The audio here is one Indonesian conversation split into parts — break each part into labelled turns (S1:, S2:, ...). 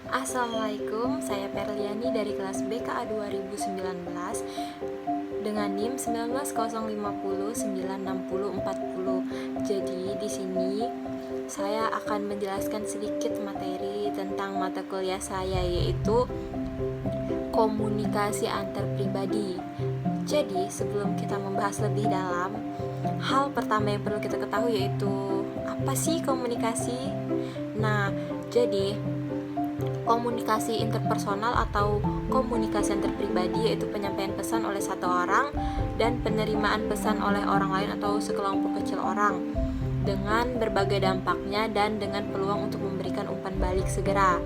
S1: Assalamualaikum, saya Perliani dari kelas BKA 2019 dengan NIM 1905096040. Jadi di sini saya akan menjelaskan sedikit materi tentang mata kuliah saya, yaitu komunikasi antar pribadi. Jadi sebelum kita membahas lebih dalam, hal pertama yang perlu kita ketahui yaitu apa sih komunikasi? Nah, jadi komunikasi interpersonal atau komunikasi antar pribadi yaitu penyampaian pesan oleh satu orang dan penerimaan pesan oleh orang lain atau sekelompok kecil orang dengan berbagai dampaknya dan dengan peluang untuk memberikan umpan balik segera.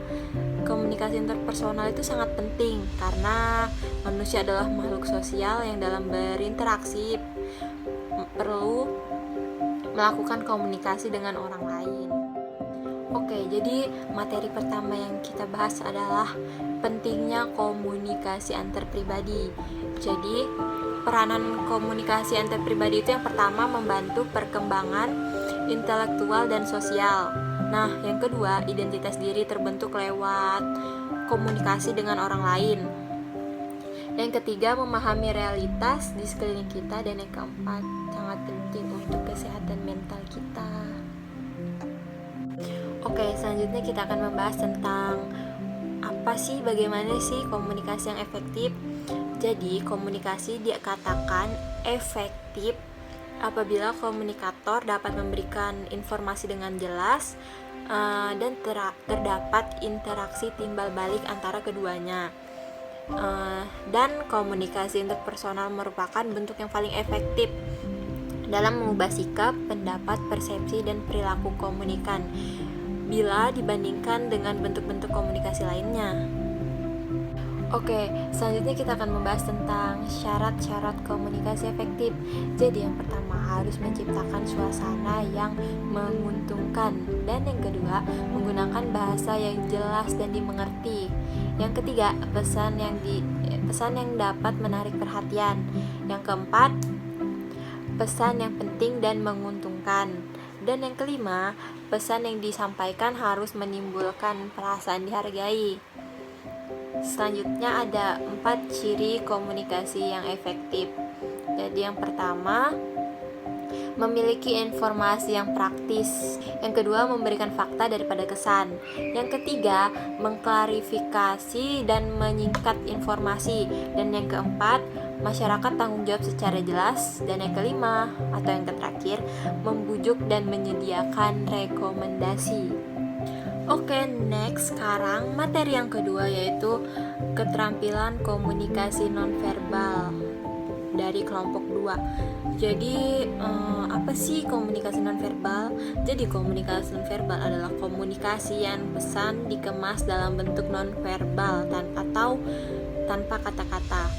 S1: Komunikasi interpersonal itu sangat penting karena manusia adalah makhluk sosial yang dalam berinteraksi perlu melakukan komunikasi dengan orang lain. Oke, jadi materi pertama yang kita bahas adalah pentingnya komunikasi antar pribadi. Jadi, peranan komunikasi antar pribadi itu yang pertama membantu perkembangan intelektual dan sosial. Nah, yang kedua, identitas diri terbentuk lewat komunikasi dengan orang lain. Yang ketiga, memahami realitas di sekeliling kita, dan yang keempat, sangat penting untuk kesehatan mental kita. Oke, selanjutnya kita akan membahas tentang bagaimana sih komunikasi yang efektif. Jadi, komunikasi dikatakan efektif apabila komunikator dapat memberikan informasi dengan jelas dan terdapat interaksi timbal balik antara keduanya. Dan komunikasi interpersonal merupakan bentuk yang paling efektif dalam mengubah sikap, pendapat, persepsi, dan perilaku komunikan bila dibandingkan dengan bentuk-bentuk komunikasi lainnya. Oke, selanjutnya kita akan membahas tentang syarat-syarat komunikasi efektif. Jadi yang pertama, harus menciptakan suasana yang menguntungkan, dan yang kedua, menggunakan bahasa yang jelas dan dimengerti. Yang ketiga, pesan yang dapat menarik perhatian. Yang keempat, pesan yang penting dan menguntungkan. Dan yang kelima, pesan yang disampaikan harus menimbulkan perasaan dihargai. Selanjutnya ada 4 ciri komunikasi yang efektif. Jadi yang pertama, memiliki informasi yang praktis. Yang kedua, memberikan fakta daripada kesan. Yang ketiga, mengklarifikasi dan menyingkat informasi. Dan yang keempat, masyarakat tanggung jawab secara jelas. Dan yang kelima atau yang terakhir, membujuk dan menyediakan rekomendasi. Oke, next, sekarang materi yang kedua yaitu keterampilan komunikasi nonverbal dari kelompok 2. Jadi apa sih komunikasi nonverbal? Jadi komunikasi nonverbal adalah komunikasi yang pesan dikemas dalam bentuk nonverbal atau tanpa kata-kata.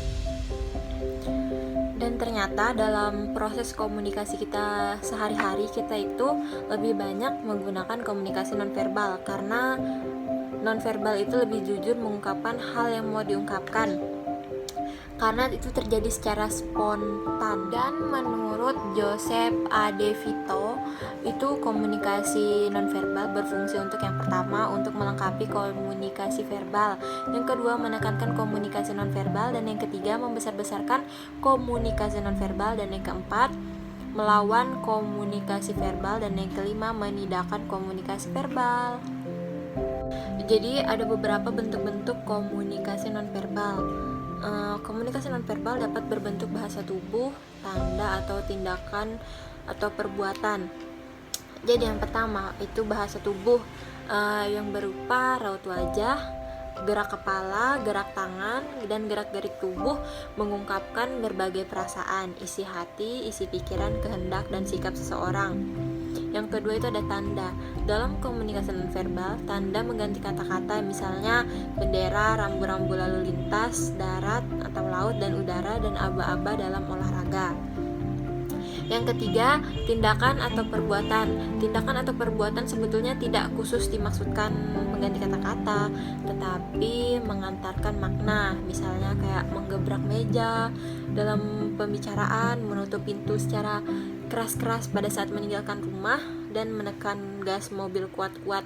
S1: Dan ternyata dalam proses komunikasi kita sehari-hari, kita itu lebih banyak menggunakan komunikasi nonverbal karena nonverbal itu lebih jujur mengungkapkan hal yang mau diungkapkan karena itu terjadi secara spontan. Dan menurut Joseph A. De Vito, itu komunikasi nonverbal berfungsi untuk yang pertama, untuk melengkapi komunikasi verbal, yang kedua, menekankan komunikasi nonverbal, dan yang ketiga, membesar-besarkan komunikasi nonverbal, dan yang keempat, melawan komunikasi verbal, dan yang kelima, menidakkan komunikasi verbal. Jadi ada beberapa bentuk-bentuk komunikasi nonverbal. Komunikasi nonverbal dapat berbentuk bahasa tubuh, tanda atau tindakan atau perbuatan. Jadi yang pertama itu bahasa tubuh yang berupa raut wajah, gerak kepala, gerak tangan, dan gerak-gerik tubuh mengungkapkan berbagai perasaan, isi hati, isi pikiran, kehendak, dan sikap seseorang. Yang kedua itu ada tanda. Dalam komunikasi nonverbal, tanda mengganti kata-kata, misalnya bendera, rambu-rambu lalu lintas, darat atau laut dan udara, dan aba-aba dalam olahraga. Yang ketiga, tindakan atau perbuatan. Tindakan atau perbuatan sebetulnya tidak khusus dimaksudkan mengganti kata-kata, tetapi mengantarkan makna, misalnya kayak menggebrak meja dalam pembicaraan, menutup pintu secara keras-keras pada saat meninggalkan rumah, dan menekan gas mobil kuat-kuat.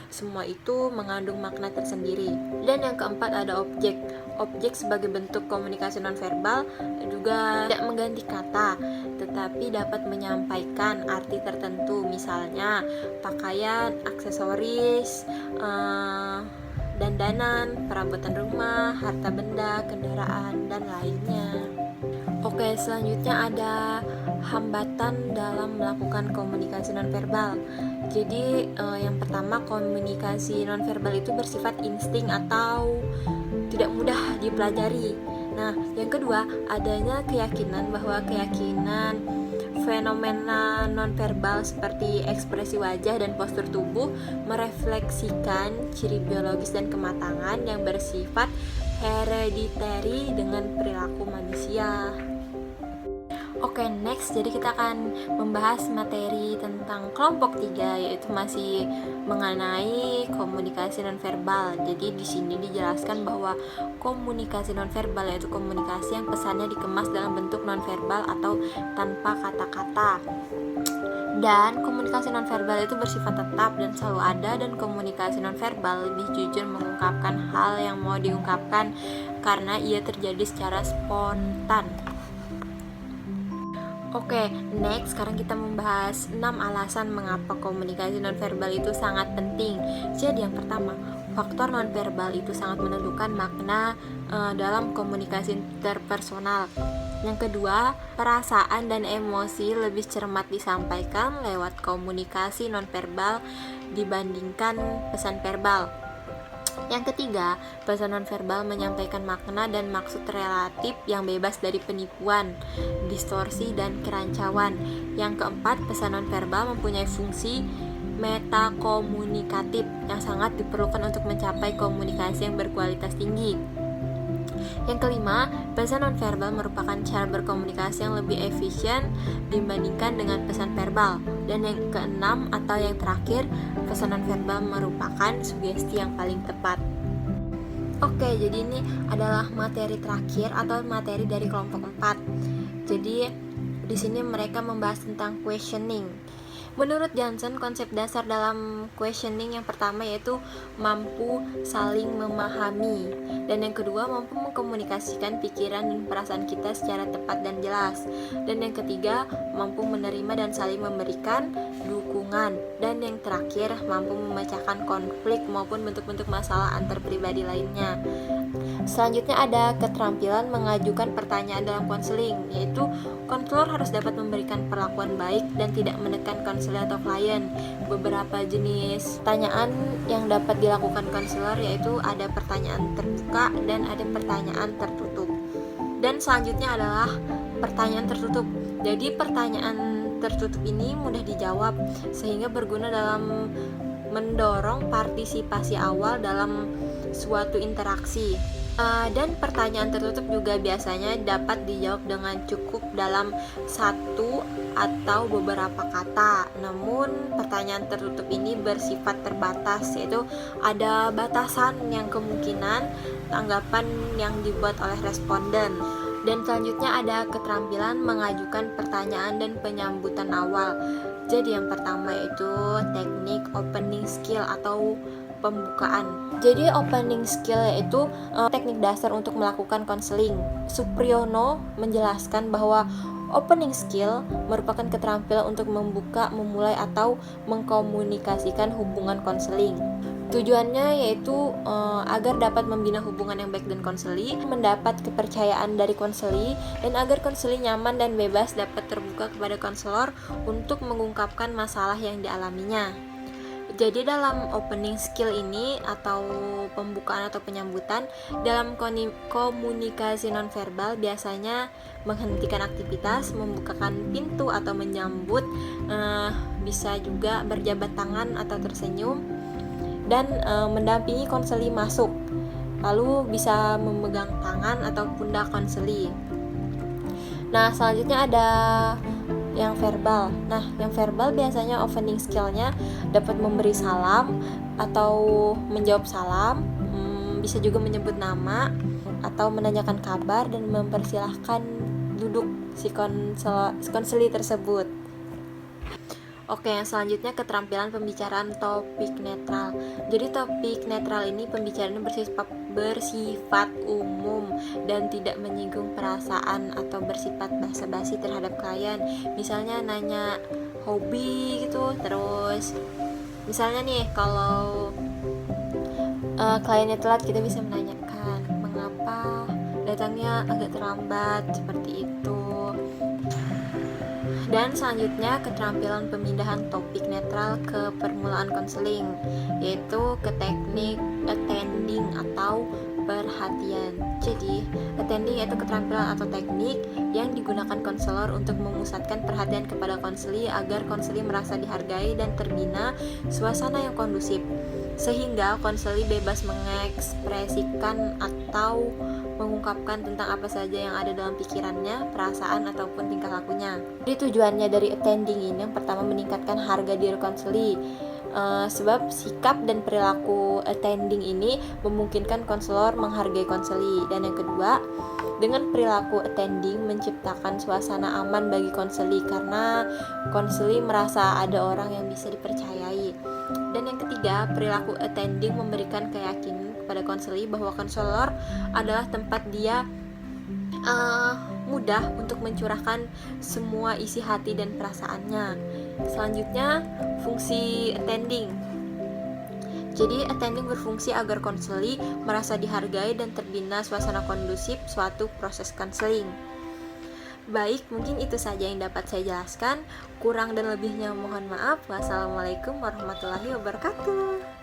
S1: Semua itu mengandung makna tersendiri. Dan yang keempat ada objek. Objek sebagai bentuk komunikasi nonverbal juga tidak mengganti kata, tetapi dapat menyampaikan arti tertentu, misalnya pakaian, aksesoris, dandanan, perabotan rumah, harta benda, kendaraan, dan lainnya. Oke, selanjutnya ada hambatan dalam melakukan komunikasi nonverbal. Jadi yang pertama, komunikasi nonverbal itu bersifat insting atau tidak mudah dipelajari. Nah, yang kedua, adanya keyakinan bahwa fenomena nonverbal seperti ekspresi wajah dan postur tubuh merefleksikan ciri biologis dan kematangan yang bersifat hereditary dengan perilaku manusia. Oke, next, jadi kita akan membahas materi tentang kelompok 3, yaitu masih mengenai komunikasi nonverbal. Jadi di sini dijelaskan bahwa komunikasi nonverbal yaitu komunikasi yang pesannya dikemas dalam bentuk nonverbal atau tanpa kata-kata. Dan komunikasi nonverbal itu bersifat tetap dan selalu ada, dan komunikasi nonverbal lebih jujur mengungkapkan hal yang mau diungkapkan karena ia terjadi secara spontan. Oke, next, sekarang kita membahas 6 alasan mengapa komunikasi nonverbal itu sangat penting. Jadi yang pertama, faktor nonverbal itu sangat menentukan makna dalam komunikasi interpersonal. Yang kedua, perasaan dan emosi lebih cermat disampaikan lewat komunikasi nonverbal dibandingkan pesan verbal. Yang ketiga, pesan nonverbal menyampaikan makna dan maksud relatif yang bebas dari penipuan, distorsi, dan kerancauan. Yang keempat, pesan nonverbal mempunyai fungsi metakomunikatif yang sangat diperlukan untuk mencapai komunikasi yang berkualitas tinggi. Yang kelima, pesan nonverbal merupakan cara berkomunikasi yang lebih efisien dibandingkan dengan pesan verbal. Dan yang keenam atau yang terakhir, pesan nonverbal merupakan sugesti yang paling tepat. Oke, jadi ini adalah materi terakhir atau materi dari kelompok 4. Jadi di sini mereka membahas tentang questioning. Menurut Johnson, konsep dasar dalam questioning yang pertama yaitu mampu saling memahami, dan yang kedua mampu mengkomunikasikan pikiran dan perasaan kita secara tepat dan jelas, dan yang ketiga mampu menerima dan saling memberikan dukungan, dan yang terakhir mampu memecahkan konflik maupun bentuk-bentuk masalah antar pribadi lainnya. Selanjutnya ada keterampilan mengajukan pertanyaan dalam konseling, yaitu konselor harus dapat memberikan perlakuan baik dan tidak menekan konselor atau klien. Beberapa jenis pertanyaan yang dapat dilakukan konselor yaitu ada pertanyaan terbuka dan ada pertanyaan tertutup. Dan selanjutnya adalah pertanyaan tertutup. Jadi pertanyaan tertutup ini mudah dijawab sehingga berguna dalam mendorong partisipasi awal dalam suatu interaksi. Dan pertanyaan tertutup juga biasanya dapat dijawab dengan cukup dalam satu atau beberapa kata. Namun pertanyaan tertutup ini bersifat terbatas, yaitu ada batasan yang kemungkinan tanggapan yang dibuat oleh responden. Dan selanjutnya ada keterampilan mengajukan pertanyaan dan penyambutan awal. Jadi yang pertama yaitu teknik opening skill atau pembukaan. Jadi opening skill yaitu teknik dasar untuk melakukan konseling. Supriyono menjelaskan bahwa opening skill merupakan keterampilan untuk membuka, memulai atau mengkomunikasikan hubungan konseling. Tujuannya yaitu agar dapat membina hubungan yang baik dan konseli, mendapat kepercayaan dari konseli, dan agar konseli nyaman dan bebas dapat terbuka kepada konselor untuk mengungkapkan masalah yang dialaminya. Jadi dalam opening skill ini atau pembukaan atau penyambutan dalam komunikasi nonverbal biasanya menghentikan aktivitas, membukakan pintu atau menyambut, bisa juga berjabat tangan atau tersenyum, dan mendampingi konseli masuk, lalu bisa memegang tangan atau pundak konseli. Nah, selanjutnya ada yang verbal. Nah, yang verbal biasanya opening skillnya dapat memberi salam atau menjawab salam, bisa juga menyebut nama atau menanyakan kabar dan mempersilahkan duduk si konseli tersebut. Oke, yang selanjutnya keterampilan pembicaraan topik netral. Jadi topik netral ini pembicaraannya bersifat umum dan tidak menyinggung perasaan atau bersifat basa-basi terhadap klien. Misalnya nanya hobi gitu, terus misalnya nih kalau kliennya telat, kita bisa menanyakan mengapa datangnya agak terlambat, seperti itu. Dan selanjutnya keterampilan pemindahan topik netral ke permulaan konseling, yaitu ke teknik attending atau perhatian. Jadi, attending yaitu keterampilan atau teknik yang digunakan konselor untuk memusatkan perhatian kepada konseli agar konseli merasa dihargai dan terbina suasana yang kondusif, sehingga konseli bebas mengekspresikan atau mengungkapkan tentang apa saja yang ada dalam pikirannya, perasaan, ataupun tingkah lakunya. Jadi tujuannya dari attending ini yang pertama meningkatkan harga diri konseli, sebab sikap dan perilaku attending ini memungkinkan konselor menghargai konseli. Dan yang kedua, dengan perilaku attending menciptakan suasana aman bagi konseli karena konseli merasa ada orang yang bisa dipercayai. Dan yang ketiga, perilaku attending memberikan keyakinan kepada konseli bahwa konselor adalah tempat dia mudah untuk mencurahkan semua isi hati dan perasaannya. Selanjutnya, fungsi attending. Jadi, attending berfungsi agar konseli merasa dihargai dan terbina suasana kondusif suatu proses konseling. Baik, mungkin itu saja yang dapat saya jelaskan. Kurang dan lebihnya mohon maaf. Wassalamualaikum warahmatullahi wabarakatuh.